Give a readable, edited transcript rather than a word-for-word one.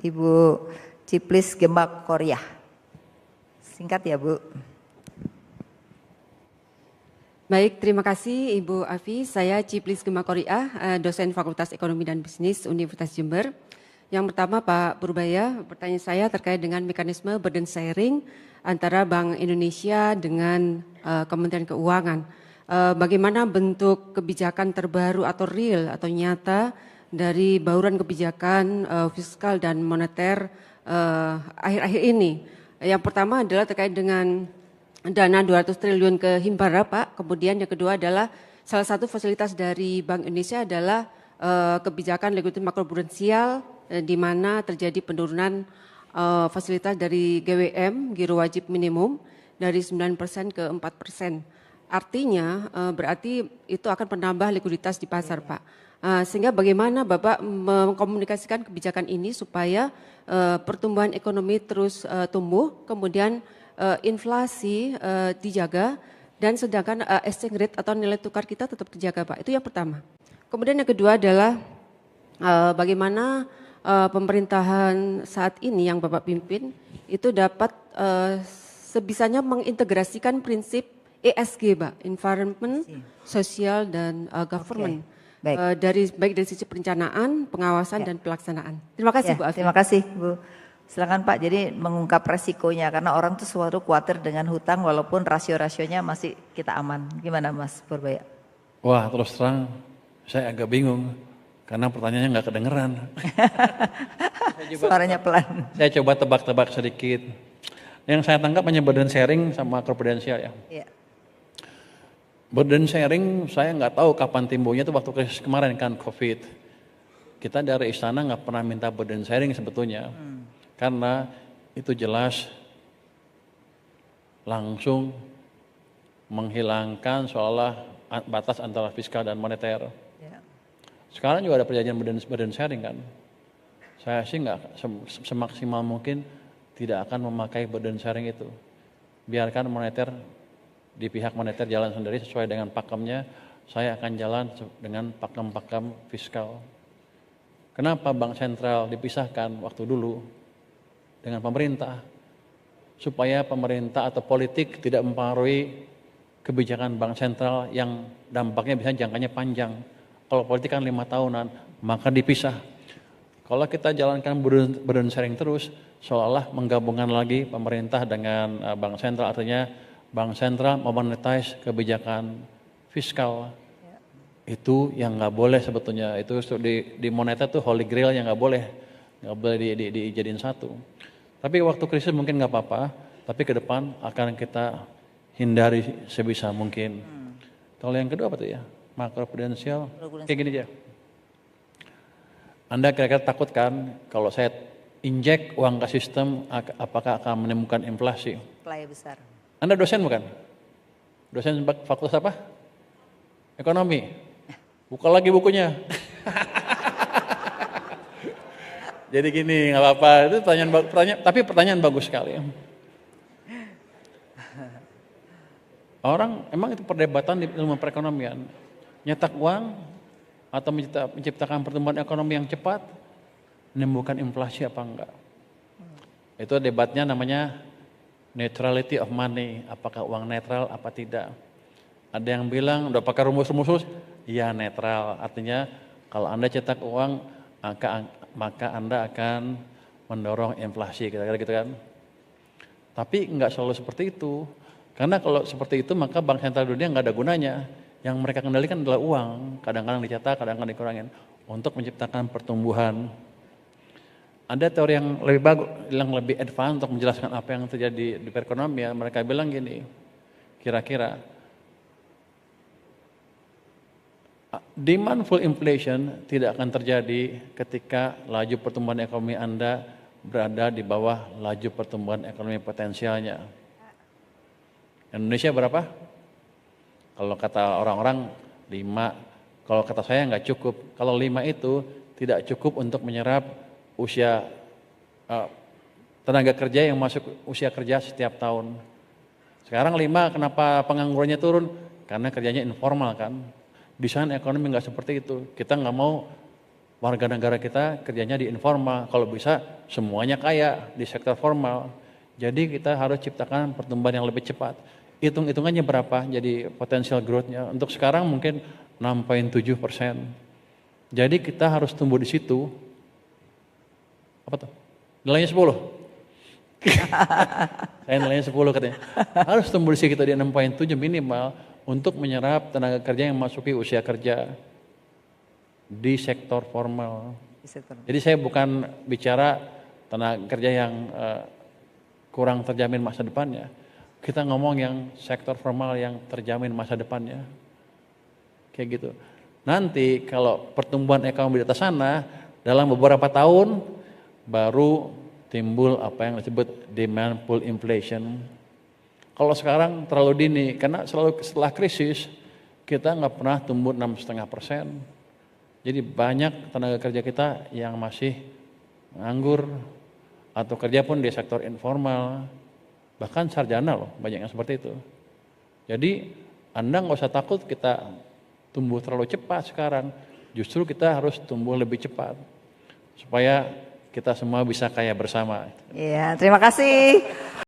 Ibu Ciplis Gemak Korea. Singkat ya Bu. Baik, terima kasih Ibu Afi. Saya Ciplis Gemak Korea, dosen Fakultas Ekonomi dan Bisnis Universitas Jember. Yang pertama Pak Purbaya, pertanyaan saya terkait dengan mekanisme burden sharing antara Bank Indonesia dengan Kementerian Keuangan. Bagaimana bentuk kebijakan terbaru atau real atau nyata dari bauran kebijakan fiskal dan moneter akhir-akhir ini. Yang pertama adalah terkait dengan dana 200 triliun ke Himbara Pak. Kemudian yang kedua adalah salah satu fasilitas dari Bank Indonesia adalah kebijakan likuiditas makroprudensial di mana terjadi penurunan fasilitas dari GWM, giro wajib minimum, dari 9% ke 4%. Artinya berarti itu akan menambah likuiditas di pasar Pak. Sehingga bagaimana Bapak mengkomunikasikan kebijakan ini supaya pertumbuhan ekonomi terus tumbuh, kemudian inflasi dijaga, dan sedangkan exchange rate atau nilai tukar kita tetap terjaga Pak. Itu yang pertama. Kemudian yang kedua adalah bagaimana pemerintahan saat ini yang Bapak pimpin itu dapat sebisanya mengintegrasikan prinsip ESG, Pak, environment, social dan government. Okay. Baik dari sisi perencanaan, pengawasan dan pelaksanaan. Terima kasih Bu Afi. Terima kasih Bu. Silakan Pak, jadi mengungkap resikonya karena orang tuh selalu khawatir dengan hutang walaupun rasio-rasionya masih kita aman. Gimana Mas Purbaya? Wah, terus terang saya agak bingung karena pertanyaannya nggak kedengeran. Suaranya pelan. Saya coba tebak-tebak sedikit. Yang saya tangkap hanya burden sharing sama makroprudensial ya. Iya. Burden sharing saya nggak tahu kapan timbulnya, itu waktu krisis kemarin kan COVID. Kita dari istana nggak pernah minta burden sharing sebetulnya. Karena itu jelas langsung menghilangkan seolah batas antara fiskal dan moneter. Ya. Sekarang juga ada perjanjian burden sharing kan. Saya sih nggak semaksimal mungkin tidak akan memakai burden sharing itu. Biarkan moneter di pihak moneter jalan sendiri sesuai dengan pakemnya, saya akan jalan dengan pakem-pakem fiskal. Kenapa Bank Sentral dipisahkan waktu dulu dengan pemerintah? Supaya pemerintah atau politik tidak mempengaruhi kebijakan Bank Sentral yang dampaknya bisa jangkanya panjang. Kalau politik kan 5 tahunan, maka dipisah. Kalau kita jalankan burden sharing terus, seolah-olah menggabungkan lagi pemerintah dengan Bank Sentral, artinya Bank Sentral memonetize kebijakan fiskal. Itu yang nggak boleh sebetulnya. Itu di moneter tuh holy grail yang nggak boleh dijadiin satu. Tapi waktu krisis mungkin nggak apa-apa. Tapi ke depan akan kita hindari sebisa mungkin. Kalau yang kedua apa tuh ya? Makroprudensial. Kayak gini aja. Anda kira-kira takut kan kalau saya injek uang ke sistem, apakah akan menimbulkan inflasi? Play besar. Anda dosen bukan? Dosen fakultas apa? Ekonomi. Buka lagi bukunya. Jadi gini, nggak apa-apa. Itu tapi pertanyaan bagus sekali. Orang emang itu perdebatan di ilmu perekonomian. Nyetak uang atau menciptakan pertumbuhan ekonomi yang cepat, menimbulkan inflasi apa enggak? Itu debatnya namanya neutrality of money, apakah uang netral apa tidak. Ada yang bilang udah pakai rumus-rumus, ya netral. Artinya kalau Anda cetak uang, maka Anda akan mendorong inflasi, kira-kira gitu kan. Tapi nggak selalu seperti itu. Karena kalau seperti itu maka Bank Sentral Dunia nggak ada gunanya. Yang mereka kendalikan adalah uang, kadang-kadang dicetak, kadang-kadang dikurangin untuk menciptakan pertumbuhan. Ada teori yang lebih bagus, yang lebih advance untuk menjelaskan apa yang terjadi di perekonomian. Mereka bilang gini, kira-kira demand full inflation tidak akan terjadi ketika laju pertumbuhan ekonomi Anda berada di bawah laju pertumbuhan ekonomi potensialnya. Indonesia berapa? Kalau kata orang-orang 5, kalau kata saya nggak cukup. Kalau 5 itu tidak cukup untuk menyerap usia tenaga kerja yang masuk usia kerja setiap tahun. Sekarang 5, kenapa penganggurannya turun? Karena kerjanya informal kan. Desain ekonomi nggak seperti itu. Kita nggak mau warga negara kita kerjanya di informal, kalau bisa semuanya kaya di sektor formal. Jadi kita harus ciptakan pertumbuhan yang lebih cepat. Hitung-hitungannya berapa jadi potensial growth-nya. Untuk sekarang mungkin 6,7%. Jadi kita harus tumbuh di situ. Apa tuh? Nilainya 10. Saya nilainya 10 katanya. Harus tumbuh di sekitar di 6,7 minimal untuk menyerap tenaga kerja yang masuki usia kerja di sektor formal. Jadi saya bukan bicara tenaga kerja yang kurang terjamin masa depannya. Kita ngomong yang sektor formal yang terjamin masa depannya. Kayak gitu. Nanti kalau pertumbuhan ekonomi di atas sana dalam beberapa tahun baru timbul apa yang disebut demand pull inflation. Kalau sekarang terlalu dini, karena selalu setelah krisis kita nggak pernah tumbuh 6,5%. Jadi banyak tenaga kerja kita yang masih nganggur atau kerja pun di sektor informal, bahkan sarjana loh banyak yang seperti itu. Jadi Anda nggak usah takut kita tumbuh terlalu cepat sekarang, justru kita harus tumbuh lebih cepat supaya kita semua bisa kaya bersama. Iya, terima kasih.